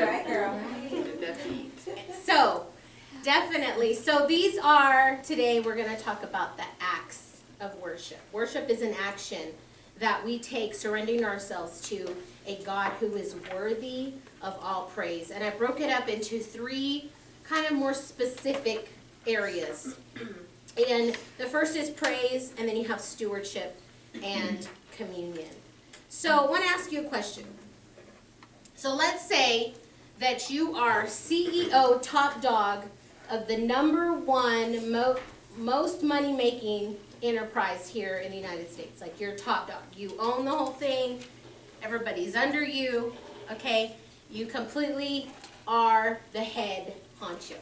right, girl. So, definitely. So these are, today we're going to talk about the acts of worship. Worship is an action that we take surrendering ourselves to a God who is worthy of all praise. And I broke it up into three kind of more specific areas. And the first is praise, and then you have stewardship and communion. So I want to ask you a question. So let's say that you are CEO, top dog of the number one most money-making enterprise here in the United States. Like, you're top dog. You own the whole thing. Everybody's under you, okay? You completely are the head honcho,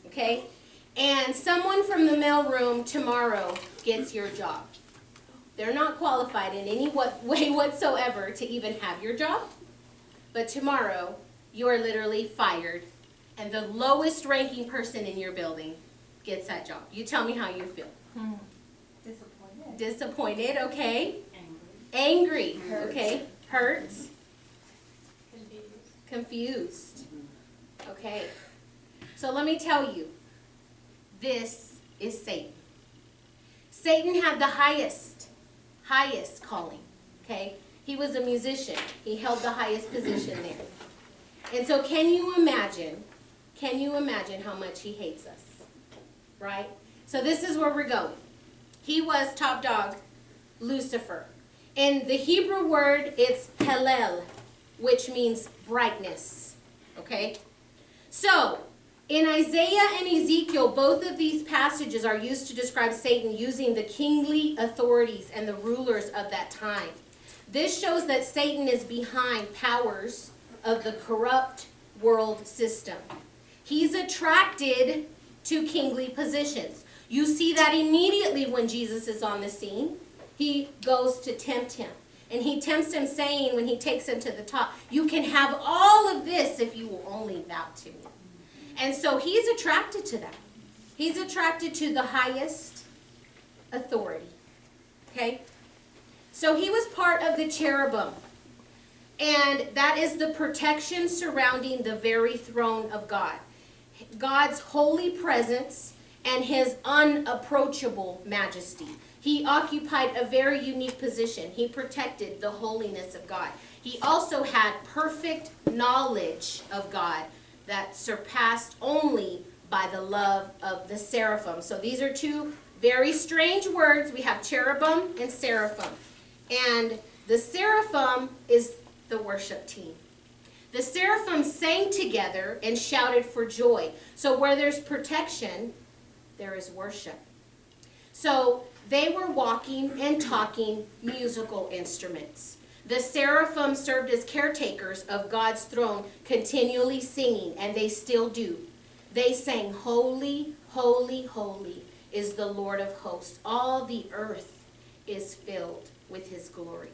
okay? And someone from the mailroom tomorrow gets your job. They're not qualified in any way whatsoever to even have your job. But tomorrow, you are literally fired, and the lowest ranking person in your building gets that job. You tell me how you feel. Disappointed. Disappointed, okay. Angry, Hurt. okay. Hurt. Confused. Confused. Okay. So let me tell you, this is Satan. Satan had the highest calling, okay? He was a musician. He held the highest position there. And so can you imagine how much he hates us, right? So this is where we're going. He was top dog, Lucifer. In the Hebrew word, it's Hallel, which means brightness, okay? So in Isaiah and Ezekiel, both of these passages are used to describe Satan using the kingly authorities and the rulers of that time. This shows that Satan is behind powers of the corrupt world system. He's attracted to kingly positions. You see that immediately when Jesus is on the scene. He goes to tempt him. And he tempts him saying, when he takes him to the top, you can have all of this if you will only bow to me. And so he's attracted to that. He's attracted to the highest authority. Okay? So he was part of the cherubim. And that is the protection surrounding the very throne of God. God's holy presence and his unapproachable majesty. He occupied a very unique position. He protected the holiness of God. He also had perfect knowledge of God that surpassed only by the love of the seraphim. So these are two very strange words. We have cherubim and seraphim. And the seraphim is the worship team. The seraphim sang together and shouted for joy. So where there's protection, there is worship. So they were walking and talking musical instruments. The seraphim served as caretakers of God's throne, continually singing, and they still do. They sang, "Holy, holy, holy is the Lord of hosts. All the earth is filled with his glory."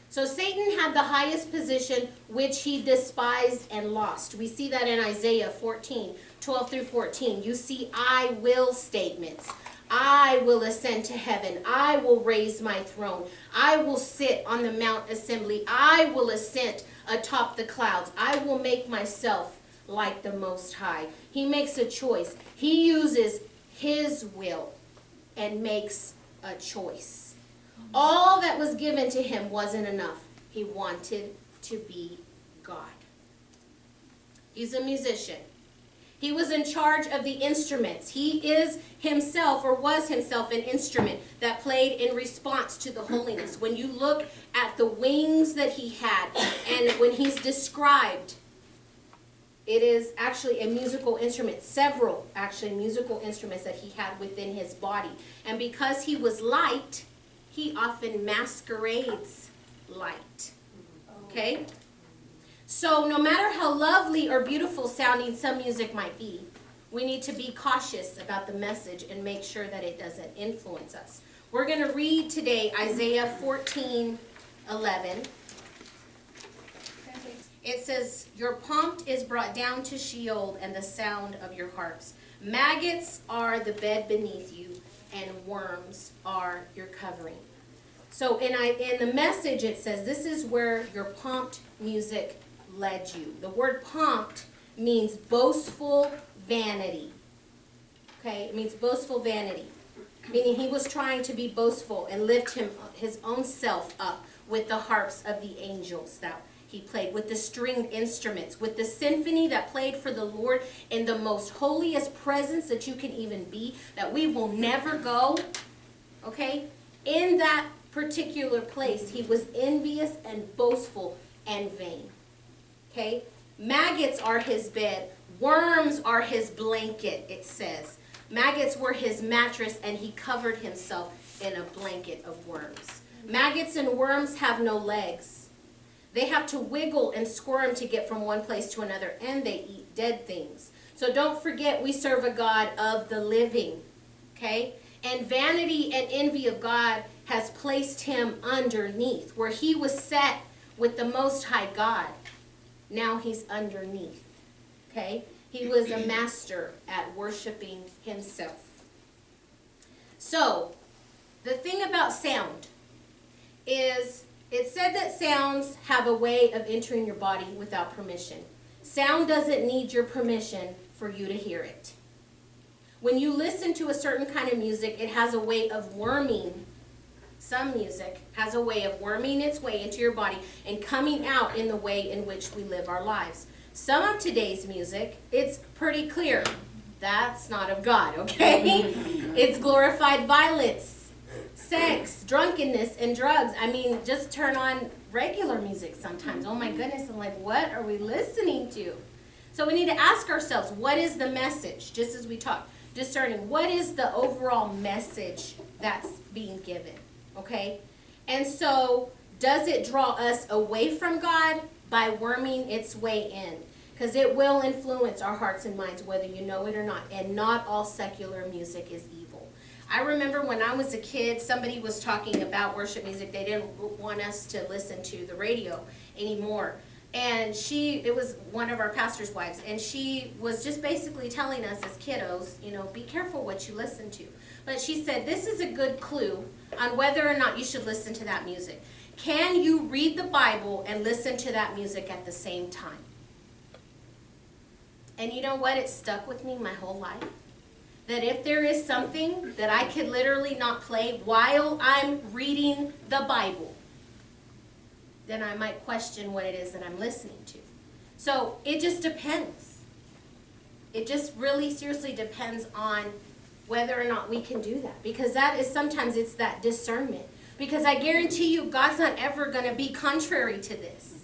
So Satan had the highest position, which he despised and lost. We see that in Isaiah 14, 12 through 14. You see "I will" statements. I will ascend to heaven. I will raise my throne. I will sit on the Mount Assembly. I will ascend atop the clouds. I will make myself like the Most High. He makes a choice. He uses his will and makes a choice. All that was given to him wasn't enough. He wanted to be God. He's a musician. He was in charge of the instruments. He is himself, or was himself, an instrument that played in response to the holiness. When you look at the wings that he had, and when he's described, it is actually a musical instrument, several actually musical instruments that he had within his body. And because he was light, he often masquerades light. Okay? So no matter how lovely or beautiful sounding some music might be, we need to be cautious about the message and make sure that it doesn't influence us. We're going to read today Isaiah 14:11. It says, "Your pomp is brought down to Sheol, and the sound of your harps. Maggots are the bed beneath you, and worms are your covering." So in the message it says, this is where your pumped music led you. The word pumped means boastful vanity. Okay, it means boastful vanity. Meaning he was trying to be boastful and lift his own self up with the harps of the angels that he played, with the stringed instruments, with the symphony that played for the Lord in the most holiest presence that you can even be, that we will never go. Okay? In that particular place, he was envious and boastful and vain. Okay? Maggots are his bed. Worms are his blanket, it says. Maggots were his mattress, and he covered himself in a blanket of worms. Maggots and worms have no legs. They have to wiggle and squirm to get from one place to another, and they eat dead things. So don't forget, we serve a God of the living, okay? And vanity and envy of God has placed him underneath, where he was set with the Most High God. Now he's underneath, okay? He was a master at worshiping himself. So, the thing about sound is, it said that sounds have a way of entering your body without permission. Sound doesn't need your permission for you to hear it. When you listen to a certain kind of music, it has a way of worming. Some music has a way of worming its way into your body and coming out in the way in which we live our lives. Some of today's music, it's pretty clear. That's not of God, okay? It's glorified violence, sex, drunkenness, and drugs. I mean, just turn on regular music sometimes. Oh my goodness, I'm like, what are we listening to? So we need to ask ourselves, what is the message? Just as we talk, discerning, what is the overall message that's being given, okay? And so, does it draw us away from God by worming its way in? Because it will influence our hearts and minds whether you know it or not. And not all secular music is evil. I remember when I was a kid, somebody was talking about worship music. They didn't want us to listen to the radio anymore. And it was one of our pastor's wives, and she was just basically telling us as kiddos, you know, be careful what you listen to. But she said, this is a good clue on whether or not you should listen to that music. Can you read the Bible and listen to that music at the same time? And you know what? It stuck with me my whole life. That if there is something that I could literally not play while I'm reading the Bible, then I might question what it is that I'm listening to. So it just depends. It just really seriously depends on whether or not we can do that. Because that is sometimes it's that discernment. Because I guarantee you, God's not ever going to be contrary to this.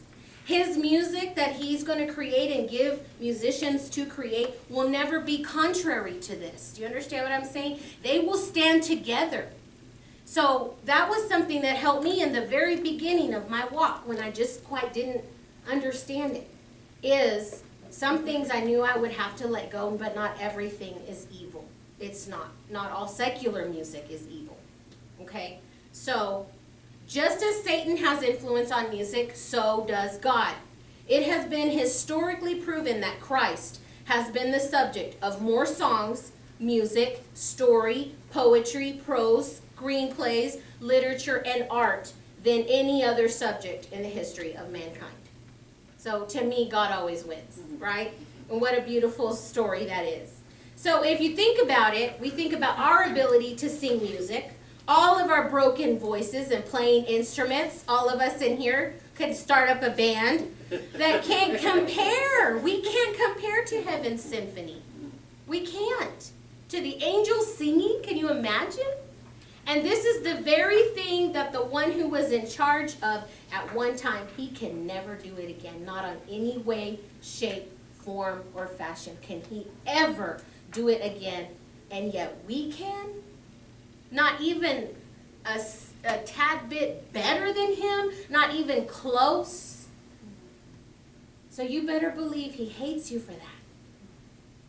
His music that he's going to create and give musicians to create will never be contrary to this. Do you understand what I'm saying? They will stand together. So that was something that helped me in the very beginning of my walk when I just quite didn't understand it. Is some things I knew I would have to let go, but not everything is evil. It's not. Not all secular music is evil. Okay? So, just as Satan has influence on music, so does God. It has been historically proven that Christ has been the subject of more songs, music, story, poetry, prose, screenplays, literature, and art than any other subject in the history of mankind. So to me, God always wins, right? And what a beautiful story that is. So if you think about it, we think about our ability to sing music, all of our broken voices and playing instruments. All of us in here could start up a band that can't compare. We can't compare to Heaven's Symphony. We can't. To the angels singing, can you imagine? And this is the very thing that the one who was in charge of at one time, he can never do it again. Not on any way, shape, form, or fashion can he ever do it again. And yet we can. Not even a tad bit better than him. Not even close. So you better believe he hates you for that.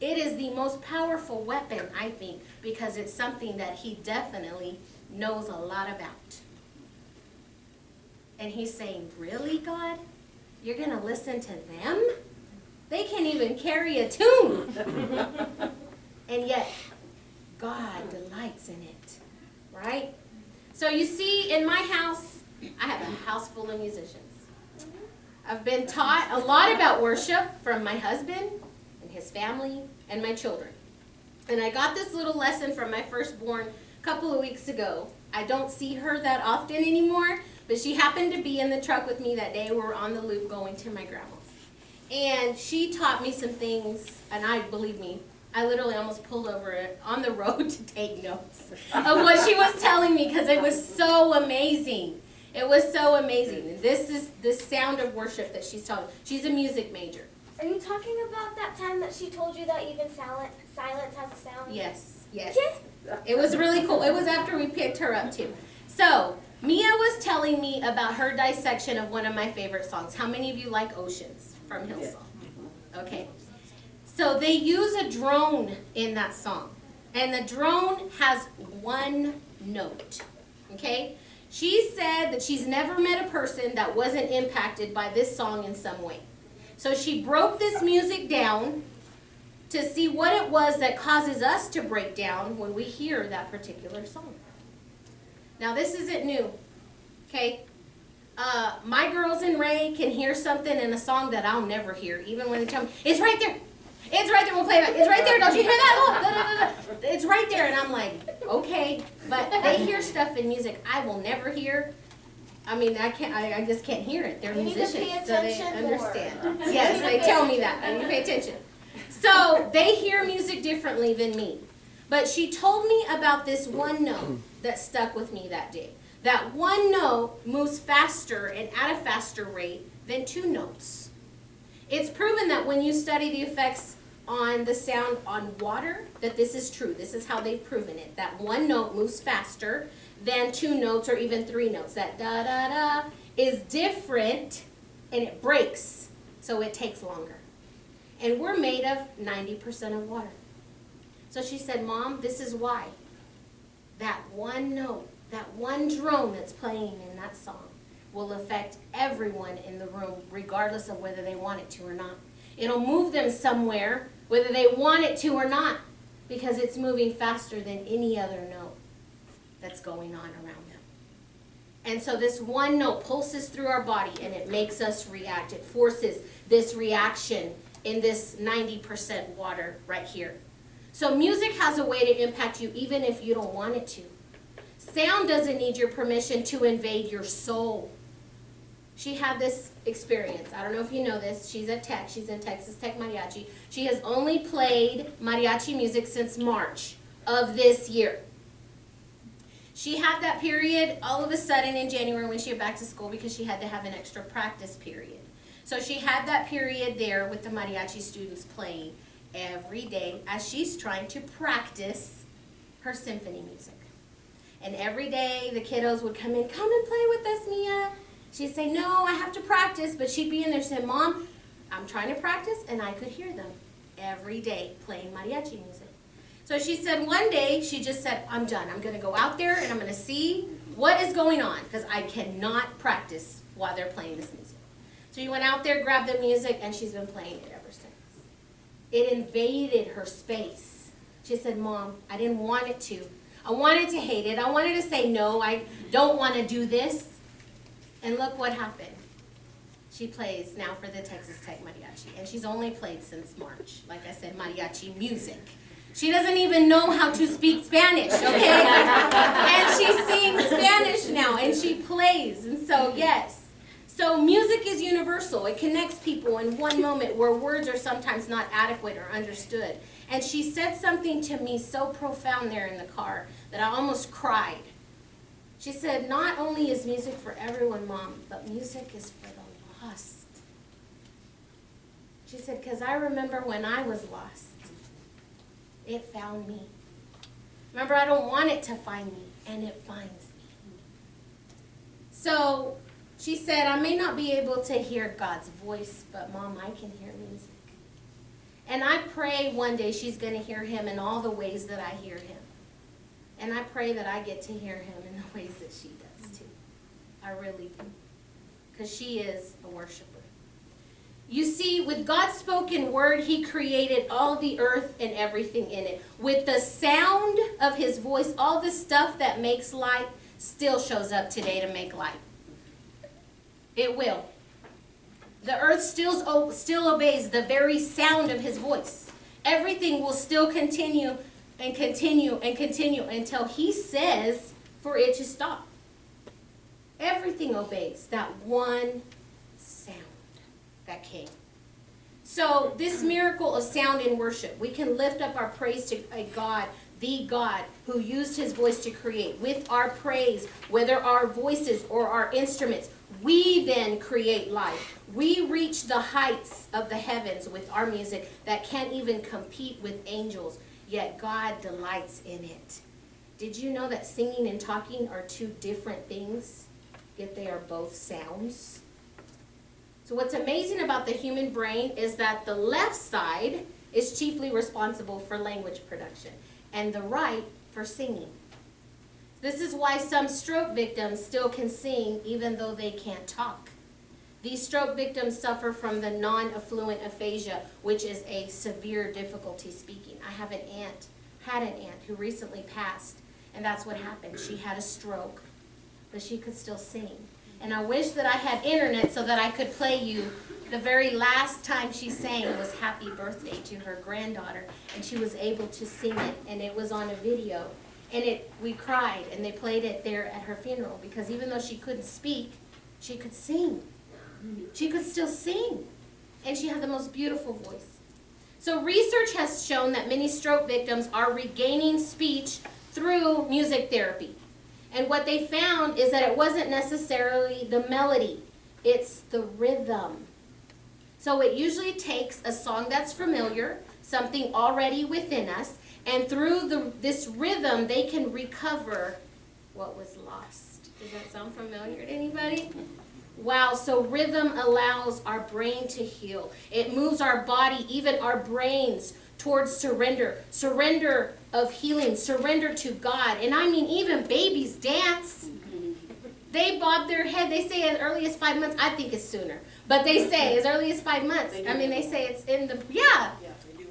It is the most powerful weapon, I think, because it's something that he definitely knows a lot about. And he's saying, really, God? You're going to listen to them? They can't even carry a tune. And yet, God delights in it, right? So you see, in my house, I have a house full of musicians. I've been taught a lot about worship from my husband and his family and my children. And I got this little lesson from my firstborn a couple of weeks ago. I don't see her that often anymore, but she happened to be in the truck with me that day. We were on the loop going to my grandma's. And she taught me some things, and believe me, I literally almost pulled over on the road to take notes of what she was telling me because it was so amazing. It was so amazing. And this is the sound of worship that she's telling. She's a music major. Are you talking about that time that she told you that even silence has a sound? Yes, yes. It was really cool. It was after we picked her up too. So, Mia was telling me about her dissection of one of my favorite songs. How many of you like Oceans from Hillsong? Okay. So they use a drone in that song. And the drone has one note. Okay? She said that she's never met a person that wasn't impacted by this song in some way. So she broke this music down to see what it was that causes us to break down when we hear that particular song. Now this isn't new, okay? My girls and Ray can hear something in a song that I'll never hear, even when they tell me, it's right there. It's right there, we'll play it. It's right there, don't you hear that? Look, it's right there, and I'm like, okay. But they hear stuff in music I will never hear. I mean, I just can't hear it. They're musicians, so they understand. Yes, they tell me that. I need to pay attention. So they hear music differently than me. But she told me about this one note that stuck with me that day. That one note moves faster and at a faster rate than two notes. It's proven that when you study the effects on the sound on water, that this is true. This is how they've proven it. That one note moves faster than two notes or even three notes. That da-da-da is different and it breaks, so it takes longer. And we're made of 90% of water. So she said, Mom, this is why. That one note, that one drone that's playing in that song will affect everyone in the room, regardless of whether they want it to or not. It'll move them somewhere, whether they want it to or not, because it's moving faster than any other note that's going on around them. And so this one note pulses through our body, and it makes us react. It forces this reaction in this 90% water right here. So music has a way to impact you even if you don't want it to. Sound doesn't need your permission to invade your soul. She had this experience. I don't know if you know this. She's a tech. She's in Texas Tech Mariachi. She has only played mariachi music since March of this year. She had that period all of a sudden in January when she went back to school because she had to have an extra practice period. So she had that period there with the mariachi students playing every day as she's trying to practice her symphony music. And every day the kiddos would come in, come and play with us, Mia. She'd say, no, I have to practice. But she'd be in there saying, Mom, I'm trying to practice. And I could hear them every day playing mariachi music. So she said one day, she just said, I'm done. I'm going to go out there and I'm going to see what is going on because I cannot practice while they're playing this music. So she went out there, grabbed the music, and she's been playing it ever since. It invaded her space. She said, Mom, I didn't want it to. I wanted to hate it. I wanted to say, no, I don't want to do this. And look what happened. She plays now for the Texas Tech Mariachi. And she's only played since March. Like I said, mariachi music. She doesn't even know how to speak Spanish, okay? And she sings Spanish now, and she plays. And so, yes. So music is universal. It connects people in one moment where words are sometimes not adequate or understood. And she said something to me so profound there in the car that I almost cried. She said, not only is music for everyone, Mom, but music is for the lost. She said, because I remember when I was lost, it found me. Remember, I don't want it to find me, and it finds me. So she said, I may not be able to hear God's voice, but Mom, I can hear music. And I pray one day she's going to hear him in all the ways that I hear him. And I pray that I get to hear him in the ways that she does too. I really do. Because she is a worshiper. You see, with God's spoken word, he created all the earth and everything in it. With the sound of his voice, all the stuff that makes light still shows up today to make light. It will. The earth still obeys the very sound of his voice. Everything will still continue and continue and continue until he says for it to stop. Everything obeys that one sound that came. So this miracle of sound in worship, we can lift up our praise to a God, the God who used his voice to create. With our praise, whether our voices or our instruments, we then create life. We reach the heights of the heavens with our music that can't even compete with angels, yet God delights in it. Did you know that singing and talking are two different things, yet they are both sounds? So what's amazing about the human brain is that the left side is chiefly responsible for language production and the right for singing. This is why some stroke victims still can sing even though they can't talk. These stroke victims suffer from the non-affluent aphasia, which is a severe difficulty speaking. I had an aunt who recently passed, and that's what happened. She had a stroke, but she could still sing. And I wish that I had internet so that I could play you the very last time she sang was Happy Birthday to her granddaughter, and she was able to sing it, and it was on a video. And we cried, and they played it there at her funeral, because even though she couldn't speak, she could sing. She could still sing, and she had the most beautiful voice. So research has shown that many stroke victims are regaining speech through music therapy. And what they found is that it wasn't necessarily the melody, it's the rhythm. So it usually takes a song that's familiar, something already within us, and through this rhythm, they can recover what was lost. Does that sound familiar to anybody? Wow, so rhythm allows our brain to heal. It moves our body, even our brains, towards surrender. Surrender of healing, surrender to God. And I mean, even babies dance. They bob their head. They say as early as 5 months. I think it's sooner. But they say as early as 5 months. I mean, they say it's in the, yeah. Yeah, they do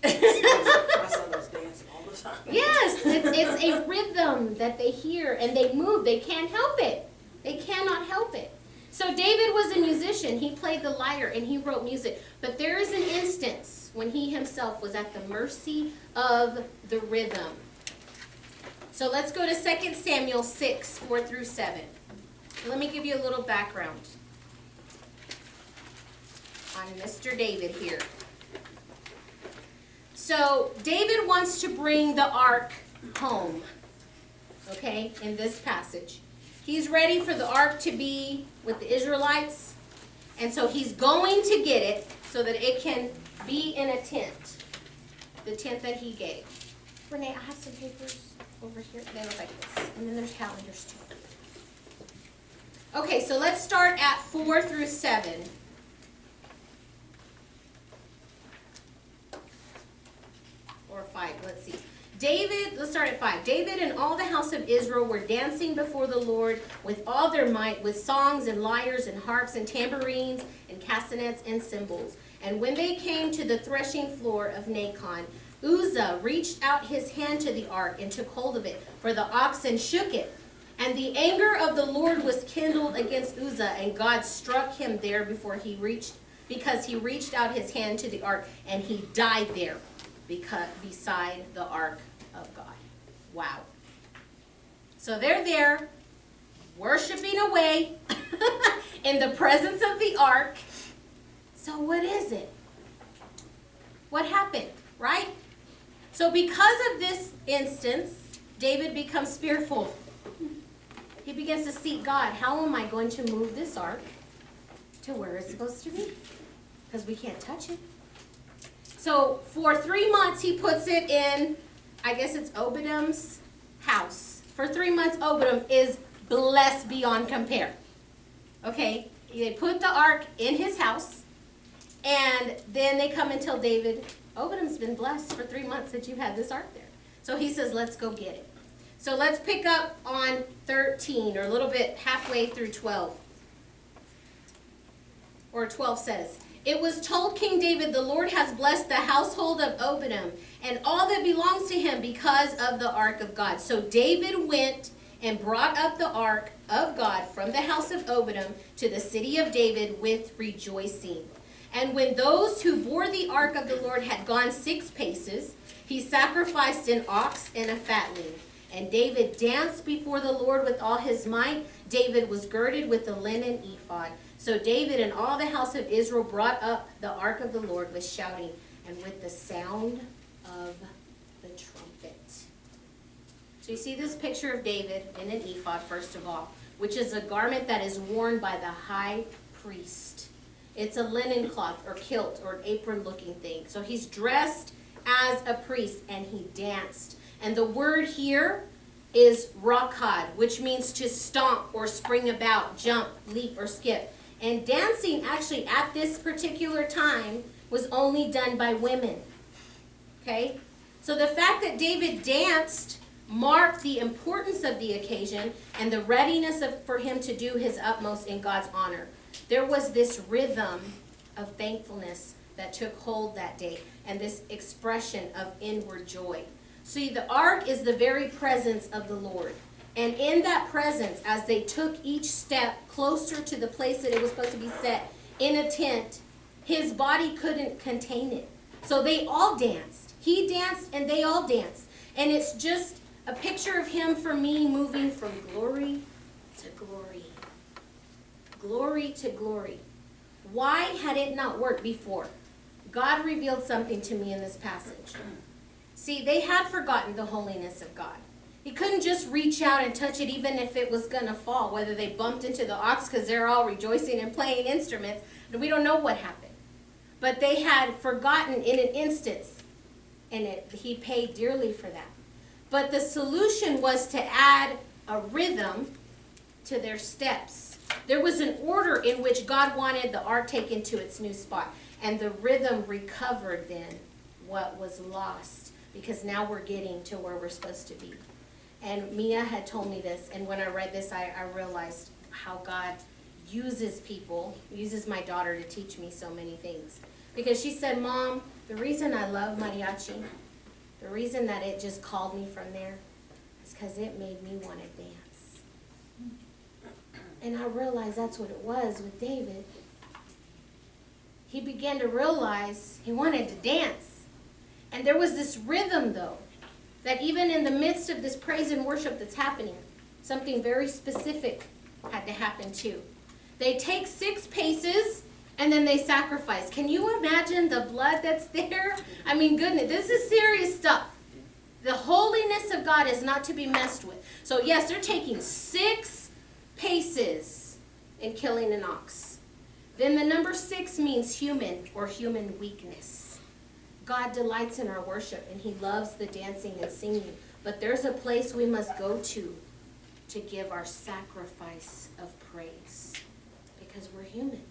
it in the my son was dancing all the time. Yes, it's a rhythm that they hear and they move. They can't help it. They cannot help it. So David was a musician. He played the lyre and he wrote music. But there is an instance when he himself was at the mercy of the rhythm. So let's go to 2 Samuel 6, 4 through 7. Let me give you a little background on Mr. David here. So David wants to bring the ark home, okay, in this passage. He's ready for the ark to be with the Israelites, and so he's going to get it so that it can be in a tent, the tent that he gave. Renee, I have some papers over here. They look like this, and then there's calendars too. Okay, so let's start at 4 through 7. Or 5, let's see. Let's start at 5. David and all the house of Israel were dancing before the Lord with all their might, with songs and lyres and harps and tambourines and castanets and cymbals. And when they came to the threshing floor of Nacon, Uzzah reached out his hand to the ark and took hold of it, for the oxen shook it. And the anger of the Lord was kindled against Uzzah, and God struck him there because he reached out his hand to the ark, and he died there beside the ark of God. Wow. So they're there, worshiping away in the presence of the ark. So what is it? What happened, right? So because of this instance, David becomes fearful. He begins to seek God. How am I going to move this ark to where it's supposed to be? Because we can't touch it. So for 3 months, he puts it in, I guess it's Obedam's house. For 3 months, Obedam is blessed beyond compare. Okay, they put the ark in his house, and then they come and tell David, Obedam's been blessed for 3 months that you've had this ark there. So he says, let's go get it. So let's pick up on 13, or a little bit halfway through 12. Or 12 says, it was told King David, the Lord has blessed the household of Obedam and all that belongs to him because of the ark of God. So David went and brought up the ark of God from the house of Obed to the city of David with rejoicing. And when those who bore the ark of the Lord had gone 6 paces, he sacrificed an ox and a fatling. And David danced before the Lord with all his might. David was girded with the linen ephod. So David and all the house of Israel brought up the ark of the Lord with shouting and with the sound of the trumpet. So you see this picture of David in an ephod, first of all, which is a garment that is worn by the high priest. It's a linen cloth or kilt or an apron-looking thing. So he's dressed as a priest, and he danced. And the word here is rakad, which means to stomp or spring about, jump, leap, or skip. And dancing, actually, at this particular time, was only done by women. Okay? So the fact that David danced marked the importance of the occasion and the readiness for him to do his utmost in God's honor. There was this rhythm of thankfulness that took hold that day, and this expression of inward joy. See, the ark is the very presence of the Lord. And in that presence, as they took each step closer to the place that it was supposed to be set in a tent, his body couldn't contain it. So they all danced. He danced and they all danced. And it's just a picture of him, for me, moving from glory to glory. Glory to glory. Why had it not worked before? God revealed something to me in this passage. See, they had forgotten the holiness of God. He couldn't just reach out and touch it even if it was going to fall, whether they bumped into the ox because they're all rejoicing and playing instruments. And we don't know what happened. But they had forgotten in an instance, and he paid dearly for that. But the solution was to add a rhythm to their steps. There was an order in which God wanted the ark taken to its new spot. And the rhythm recovered then what was lost, because now we're getting to where we're supposed to be. And Mia had told me this, and when I read this, I realized how God uses people, uses my daughter to teach me so many things. Because she said, Mom, the reason I love mariachi, the reason that it just called me from there, is because it made me want to dance. And I realized that's what it was with David. He began to realize he wanted to dance. And there was this rhythm, though, that even in the midst of this praise and worship that's happening, something very specific had to happen too. They take 6 paces and then they sacrifice. Can you imagine the blood that's there? I mean, goodness, this is serious stuff. The holiness of God is not to be messed with. So yes, they're taking 6 paces in killing an ox. Then the number 6 means human or human weakness. God delights in our worship, and he loves the dancing and singing. But there's a place we must go to give our sacrifice of praise, because we're human.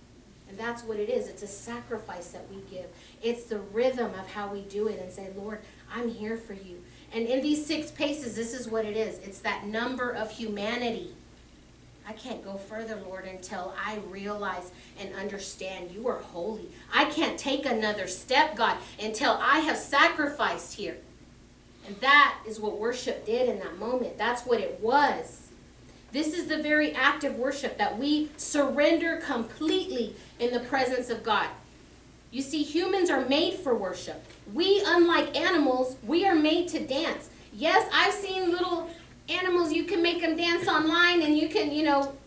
And that's what it is. It's a sacrifice that we give. It's the rhythm of how we do it and say, Lord, I'm here for you. And in these 6 paces, this is what it is. It's that number of humanity. I can't go further, Lord, until I realize and understand you are holy. I can't take another step, God, until I have sacrificed here. And that is what worship did in that moment. That's what it was. This is the very act of worship, that we surrender completely in the presence of God. You see, humans are made for worship. We, unlike animals, we are made to dance. Yes, I've seen little animals, you can make them dance online, and you can,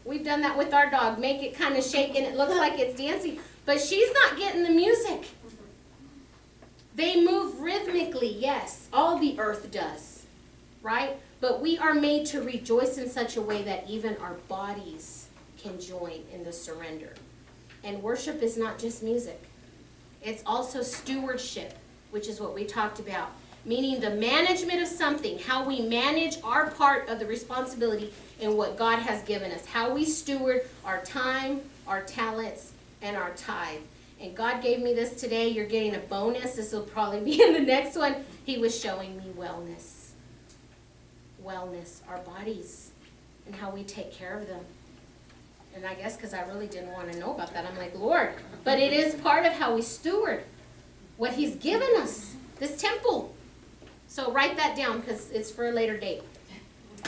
we've done that with our dog, make it kind of shake and it looks like it's dancing, but she's not getting the music. They move rhythmically, yes, all the earth does, right? But we are made to rejoice in such a way that even our bodies can join in the surrender. And worship is not just music. It's also stewardship, which is what we talked about. Meaning the management of something, how we manage our part of the responsibility in what God has given us. How we steward our time, our talents, and our tithe. And God gave me this today. You're getting a bonus. This will probably be in the next one. He was showing me wellness. Wellness, our bodies, and how we take care of them. And I guess because I really didn't want to know about that, I'm like, Lord. But it is part of how we steward what he's given us, this temple. So write that down, because it's for a later date.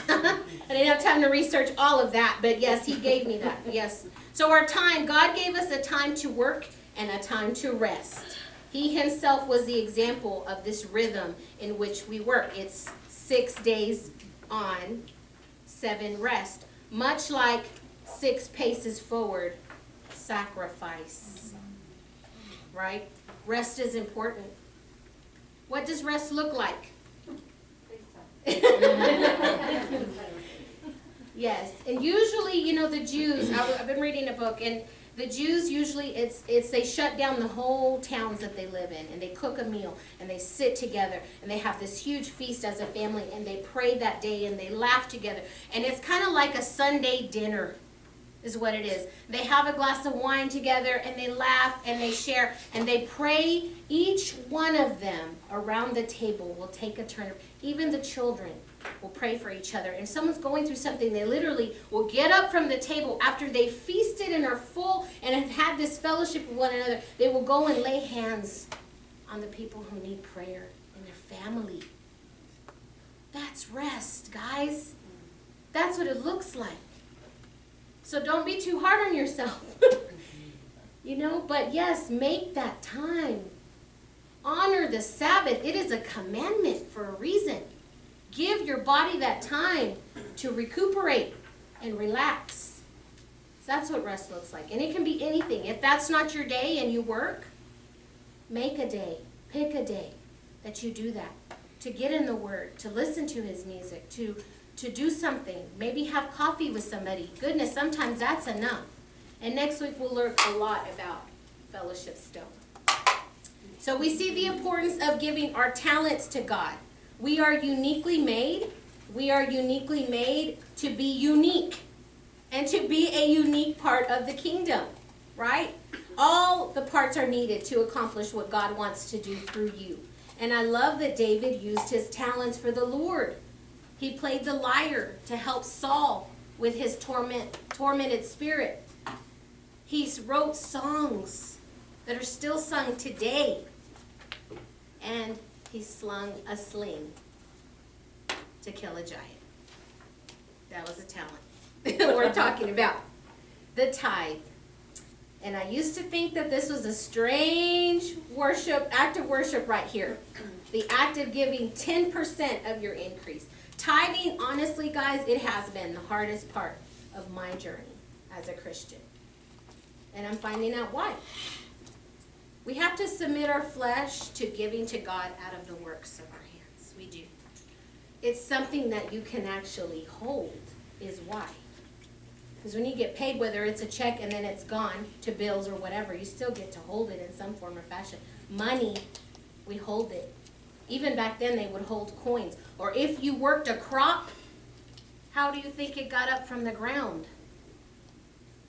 I didn't have time to research all of that, but yes, he gave me that, yes. So our time, God gave us a time to work and a time to rest. He himself was the example of this rhythm in which we work. It's 6 days on, 7 rest. Much like 6 paces forward, sacrifice. Right? Rest is important. What does rest look like? Yes, and usually, you know, the Jews, I've been reading a book, and the Jews usually, it's they shut down the whole towns that they live in, and they cook a meal, and they sit together, and they have this huge feast as a family, and they pray that day, and they laugh together, and it's kind of like a Sunday dinner, is what it is. They have a glass of wine together, and they laugh, and they share, and they pray. Each one of them around the table will take a turn. Even the children will pray for each other. And if someone's going through something, they literally will get up from the table after they feasted and are full and have had this fellowship with one another. They will go and lay hands on the people who need prayer in their family. That's rest, guys. That's what it looks like. So don't be too hard on yourself. You know, but yes, make that time. Honor the Sabbath. It is a commandment for a reason. Give your body that time to recuperate and relax. So that's what rest looks like. And it can be anything. If that's not your day and you work, make a day. Pick a day that you do that. To get in the Word, to listen to His music, to do something. Maybe have coffee with somebody. Goodness, sometimes that's enough. And next week we'll learn a lot about fellowship still. So we see the importance of giving our talents to God. We are uniquely made. We are uniquely made to be unique and to be a unique part of the kingdom, right? All the parts are needed to accomplish what God wants to do through you. And I love that David used his talents for the Lord. He played the lyre to help Saul with his tormented spirit. He wrote songs that are still sung today. And he slung a sling to kill a giant. That was a talent we're talking about. The tithe. And I used to think that this was a strange act of worship right here. The act of giving 10% of your increase. Tithing, honestly, guys, it has been the hardest part of my journey as a Christian. And I'm finding out why. We have to submit our flesh to giving to God out of the works of our hands. We do. It's something that you can actually hold, is why. Because when you get paid, whether it's a check and then it's gone to bills or whatever, you still get to hold it in some form or fashion. Money, we hold it. Even back then, they would hold coins. Or if you worked a crop, how do you think it got up from the ground?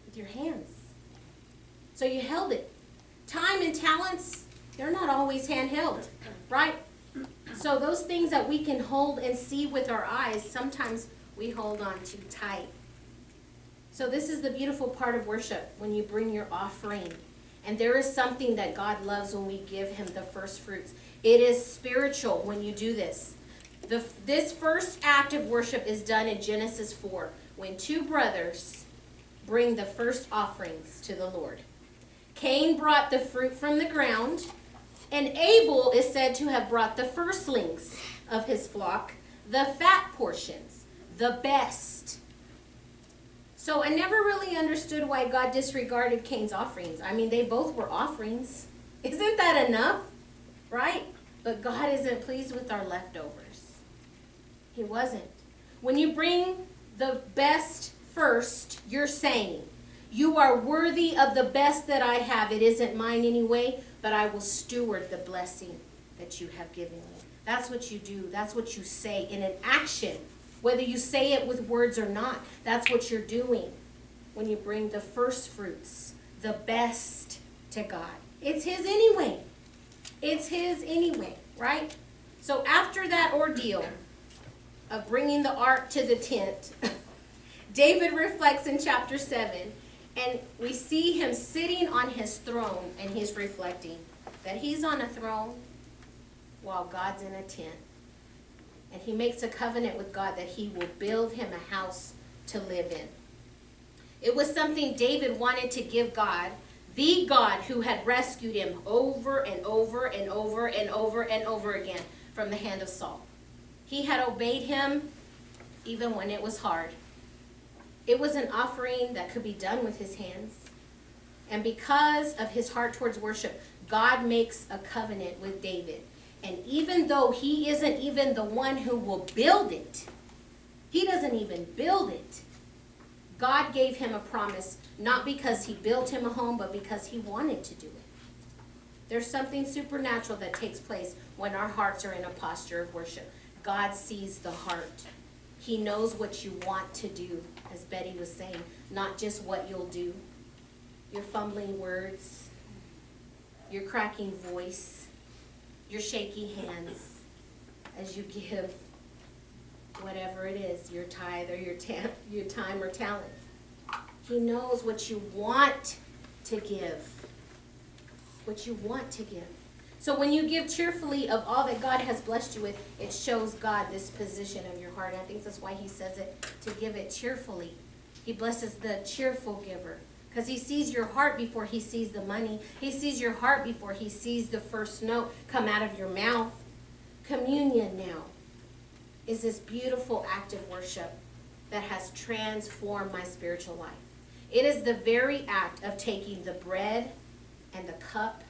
With your hands. So you held it. Time and talents, they're not always handheld, right? So those things that we can hold and see with our eyes, sometimes we hold on too tight. So this is the beautiful part of worship, when you bring your offering. And there is something that God loves when we give Him the first fruits. It is spiritual when you do this. This first act of worship is done in Genesis 4, when 2 brothers bring the first offerings to the Lord. Cain brought the fruit from the ground, and Abel is said to have brought the firstlings of his flock, the fat portions, the best. So I never really understood why God disregarded Cain's offerings. I mean, they both were offerings. Isn't that enough? Right? But God isn't pleased with our leftovers. He wasn't. When you bring the best first, you're saying, you are worthy of the best that I have. It isn't mine anyway, but I will steward the blessing that you have given me. That's what you do. That's what you say in an action. Whether you say it with words or not, that's what you're doing when you bring the first fruits, the best to God. It's His anyway. It's His anyway, right? So after that ordeal of bringing the ark to the tent, David reflects in chapter 7, and we see him sitting on his throne, and he's reflecting that he's on a throne while God's in a tent. And he makes a covenant with God that he will build him a house to live in. It was something David wanted to give God, the God who had rescued him over and over and over and over and over again from the hand of Saul. He had obeyed him even when it was hard. It was an offering that could be done with his hands. And because of his heart towards worship, God makes a covenant with David. And even though he isn't even the one who will build it, he doesn't even build it. God gave him a promise, not because he built him a home, but because he wanted to do it. There's something supernatural that takes place when our hearts are in a posture of worship. God sees the heart. He knows what you want to do, as Betty was saying, not just what you'll do. Your fumbling words, your cracking voice, your shaky hands as you give whatever it is, your tithe or your time or talent. He knows what you want to give. What you want to give. So when you give cheerfully of all that God has blessed you with, it shows God this position of your heart. And I think that's why he says it, to give it cheerfully. He blesses the cheerful giver. Because he sees your heart before he sees the money. He sees your heart before he sees the first note come out of your mouth. Communion now is this beautiful act of worship that has transformed my spiritual life. It is the very act of taking the bread and the cup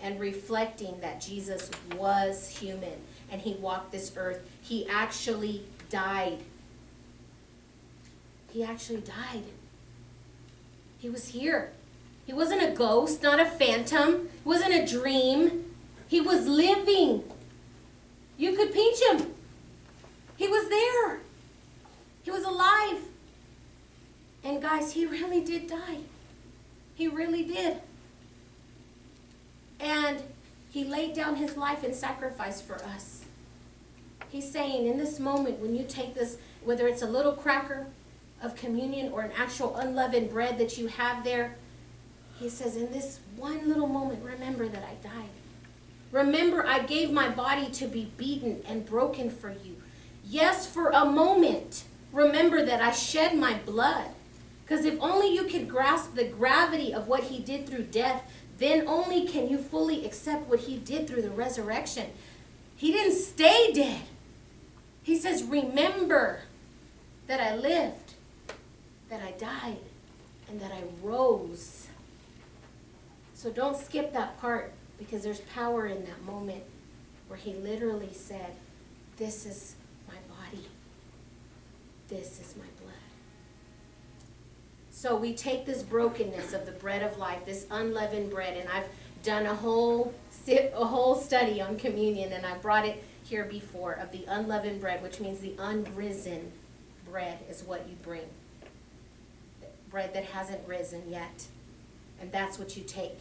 and reflecting that Jesus was human and he walked this earth. He actually died. He actually died. He was here. He wasn't a ghost, not a phantom. It wasn't a dream. He was living. You could pinch him. He was there. He was alive. And guys, he really did die. He really did. And he laid down his life in sacrifice for us. He's saying in this moment, when you take this, whether it's a little cracker of communion or an actual unleavened bread that you have there, he says, in this one little moment, remember that I died. Remember, I gave my body to be beaten and broken for you. Yes, for a moment, remember that I shed my blood. Because if only you could grasp the gravity of what he did through death, then only can you fully accept what he did through the resurrection. He didn't stay dead. He says, remember that I lived, that I died, and that I rose. So don't skip that part, because there's power in that moment where he literally said, this is my body. This is my blood. So we take this brokenness of the bread of life, this unleavened bread, and I've done a whole study on communion, and I brought it here before, of the unleavened bread, which means the unrisen bread is what you bring. Bread that hasn't risen yet. And that's what you take.